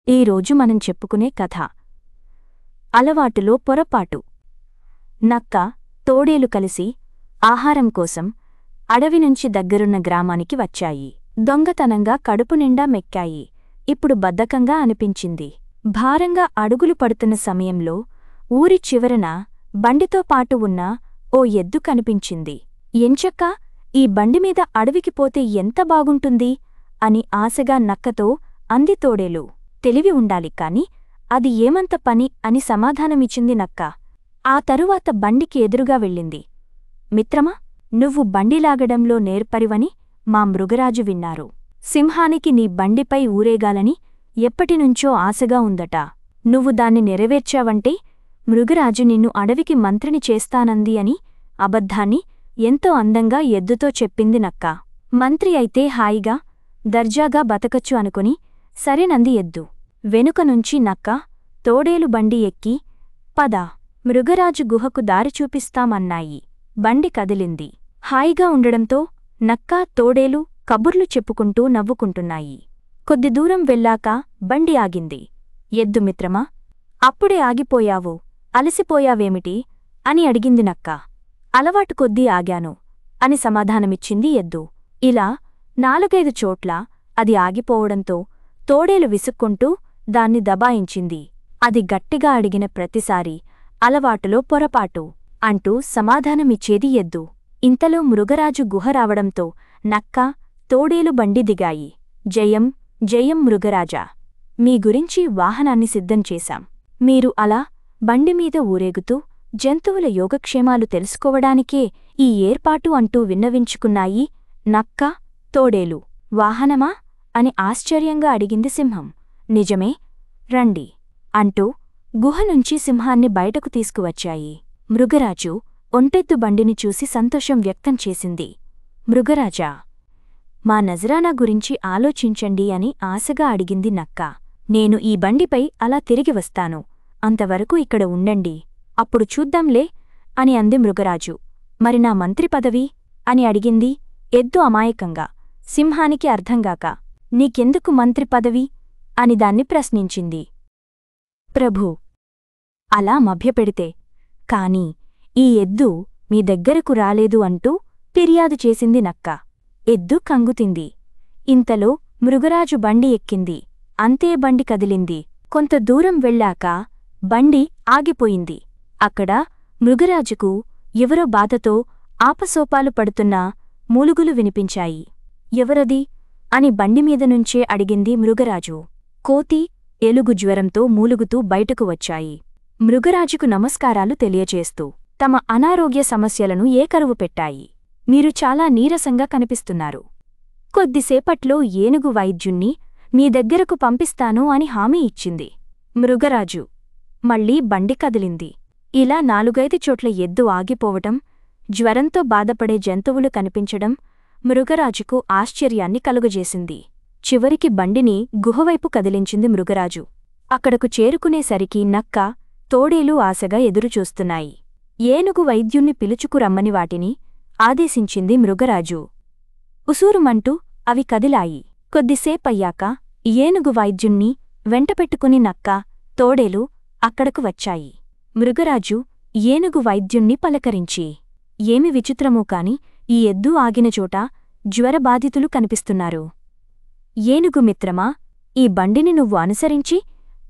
ఈరోజు మనం చెప్పుకునే కథ అలవాటులో పొరపాటు. నక్క, తోడేలు కలిసి ఆహారం కోసం అడవి నుంచి దగ్గరున్న గ్రామానికి వచ్చాయి. దొంగతనంగా కడుపు నిండా మెక్కాయి. ఇప్పుడు బద్ధకంగా అనిపించింది. భారంగా అడుగులు పడుతున్న సమయంలో ఊరి చివరన బండితో పాటు ఉన్న ఓ ఎద్దు కనిపించింది. ఎంచక్కా ఈ బండిమీద అడవికి పోతే ఎంత బాగుంటుంది అని ఆశగా నక్కతో అంది తోడేలు. తెలివి ఉండాలి కాని అది ఏమంత పని అని సమాధానమిచ్చింది నక్క. ఆ తరువాత బండికి ఎదురుగా వెళ్ళింది. మిత్రమా, నువ్వు బండిలాగడంలో నేర్పరివని మా మృగరాజు విన్నారు. సింహానికి నీ బండిపై ఊరేగాలని ఎప్పటినుంచో ఆశగా ఉందట. నువ్వు దాన్ని నెరవేర్చావంటే మృగరాజు నిన్ను అడవికి మంత్రిని చేస్తానంది అని అబద్ధాన్ని ఎంతో అందంగా ఎద్దుతో చెప్పింది నక్క. మంత్రి అయితే హాయిగా దర్జాగా బతకచ్చు అనుకుని సరేనంది ఎద్దు. వెనుకనుంచి నక్క, తోడేలు బండి ఎక్కి పద, మృగరాజు గుహకు దారి చూపిస్తామన్నాయి. బండి కదిలింది. హాయిగా ఉండడంతో నక్క, తోడేలు కబుర్లు చెప్పుకుంటూ నవ్వుకుంటున్నాయి. కొద్ది దూరం వెళ్ళాక బండి ఆగింది. ఎద్దు మిత్రమా, అప్పుడే ఆగిపోయావు, అలసిపోయావేమిటి అని అడిగింది నక్క. అలవాటు కొద్దీ ఆగాను అని సమాధానమిచ్చింది ఎద్దు. ఇలా 4-5 చోట్ల అది ఆగిపోవడంతో తోడేలు విసుక్కుంటూ దాన్ని దబాయించింది. అది గట్టిగా అడిగిన ప్రతిసారీ అలవాటులో పొరపాటు అంటూ సమాధానమిచ్చేది ఎద్దు. ఇంతలో మృగరాజు గుహ రావడంతో నక్క, తోడేలు బండి దిగాయి. జయం జయం మృగరాజా, మీ గురించి వాహనాన్ని సిద్ధం చేశాం. మీరు అలా బండిమీద ఊరేగుతూ జంతువుల యోగక్షేమాలు తెలుసుకోవడానికే ఈ ఏర్పాటు అంటూ విన్నవించుకున్నాయి నక్క, తోడేలు. వాహనమా అని ఆశ్చర్యంగా అడిగింది సింహం. నిజమే, రండి అంటూ గుహనుంచి సింహాన్ని బయటకు తీసుకువచ్చాయి. మృగరాజు ఒంటెద్దు బండిని చూసి సంతోషం వ్యక్తం చేసింది. మృగరాజా, మా నజరానా గురించి ఆలోచించండి అని ఆశగా అడిగింది నక్క. నేను ఈ బండిపై అలా తిరిగి వస్తాను, అంతవరకు ఇక్కడ ఉండండి, అప్పుడు చూద్దాంలే అని అంది మృగరాజు. మరి నా మంత్రి పదవి అని అడిగింది ఎద్దు అమాయకంగా. సింహానికి అర్థంగాక నీకెందుకు మంత్రి పదవి అని దాన్ని ప్రశ్నించింది. ప్రభూ, అలా మభ్యపెడితే కాని ఈ ఎద్దు మీ దగ్గరకు రాలేదు అంటూ ఫిర్యాదు చేసింది నక్క. ఎద్దు కంగుతింది. ఇంతలో మృగరాజు బండి ఎక్కింది. అంతే, బండి కదిలింది. కొంత దూరం వెళ్ళాక బండి ఆగిపోయింది. అక్కడ మృగరాజుకు ఎవరో బాధతో ఆపసోపాలు పడుతున్న మూలుగులు వినిపించాయి. ఎవరది అని బండిమీదనుంచే అడిగింది మృగరాజు. కోతి, ఎలుగు జ్వరంతో మూలుగుతూ బయటకు వచ్చాయి. మృగరాజుకు నమస్కారాలు తెలియచేస్తూ తమ అనారోగ్య సమస్యలను ఏకరువు పెట్టాయి. మీరు చాలా నీరసంగా కనిపిస్తున్నారు. కొద్దిసేపట్లో ఏనుగు వైద్యుణ్ణి మీ దగ్గరకు పంపిస్తాను అని హామీ ఇచ్చింది. మృగరాజు మళ్లీ బండి కదిలింది. ఇలా 4-5 చోట్ల ఎద్దు ఆగిపోవటం, జ్వరంతో బాధపడే జంతువులు కనిపించడం మృగరాజుకు ఆశ్చర్యాన్ని కలుగజేసింది. చివరికి బండిని గుహవైపు కదిలించింది మృగరాజు. అక్కడకు చేరుకునేసరికి నక్క, తోడేలు ఆశగా ఎదురుచూస్తున్నాయి. ఏనుగు వైద్యుణ్ణి పిలుచుకురమ్మని వాటిని ఆదేశించింది మృగరాజు. ఉసూరుమంటూ అవి కదిలాయి. కొద్దిసేపయ్యాక ఏనుగు వైద్యుణ్ణి వెంటపెట్టుకుని నక్క, తోడేలు అక్కడకు వచ్చాయి. మృగరాజు ఏనుగు వైద్యుణ్ణి పలకరించి, ఏమి విచిత్రమూ కాని ఈ ఎద్దు ఆగినచోట జ్వరబాధితులు కనిపిస్తున్నారు. ఏనుగు మిత్రమా, ఈ బండిని నువ్వు అనుసరించి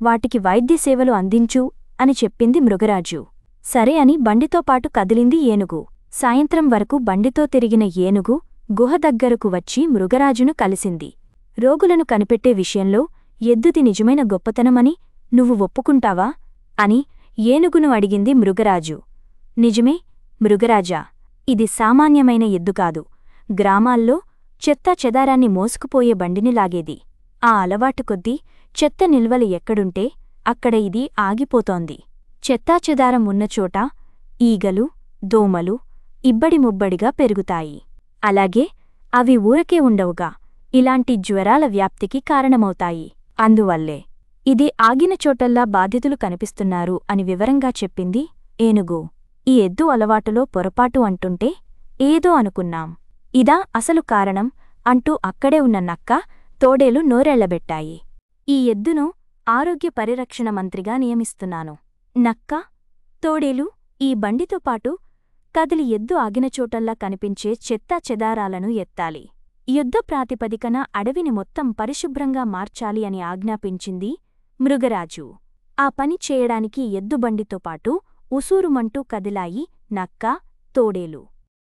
వాటికి వైద్యసేవలు అందించు అని చెప్పింది మృగరాజు. సరే అని బండితో పాటు కదిలింది ఏనుగు. సాయంత్రం వరకు బండితో తిరిగిన ఏనుగు గుహ దగ్గరకు వచ్చి మృగరాజును కలిసింది. రోగులను కనిపెట్టే విషయంలో ఎద్దుది నిజమైన గొప్పతనమని నువ్వు ఒప్పుకుంటావా అని ఏనుగును అడిగింది మృగరాజు. నిజమే మృగరాజా, ఇది సామాన్యమైన ఎద్దు కాదు. గ్రామాల్లో చెత్తా చెదారాన్ని మోసుకుపోయే బండిని లాగేది. ఆ అలవాటు కొద్దీ చెత్త నిల్వలు ఎక్కడుంటే అక్కడ ఇది ఆగిపోతోంది. చెత్తాచెదారం ఉన్నచోట ఈగలు, దోమలు ఇబ్బడి ముబ్బడిగా పెరుగుతాయి. అలాగే అవి ఊరకే ఉండవుగా, ఇలాంటి జ్వరాల వ్యాప్తికి కారణమవుతాయి. అందువల్లే ఇది ఆగిన చోటల్లా బాధితులు కనిపిస్తున్నారు అని వివరంగా చెప్పింది ఏనుగు. ఈ ఎద్దు అలవాటులో పొరపాటు అంటుంటే ఏదో అనుకున్నాం, ఇదా అసలు కారణం అంటూ అక్కడే ఉన్న నక్క, తోడేలు నోరెళ్లబెట్టాయి. ఈ ఎద్దును ఆరోగ్య పరిరక్షణ మంత్రిగా నియమిస్తున్నాను. నక్క, తోడేలు ఈ బండితో పాటు కదిలి ఎద్దు ఆగిన చోటల్లా కనిపించే చెత్తా చెదారాలను ఎత్తాలి. యుద్ధ ప్రాతిపదికన అడవిని మొత్తం పరిశుభ్రంగా మార్చాలి అని ఆజ్ఞాపించింది మృగరాజు. ఆ పని చేయడానికి ఎద్దుబండితో పాటు ఉసూరుమంటూ కదిలాయి నక్క, తోడేలు.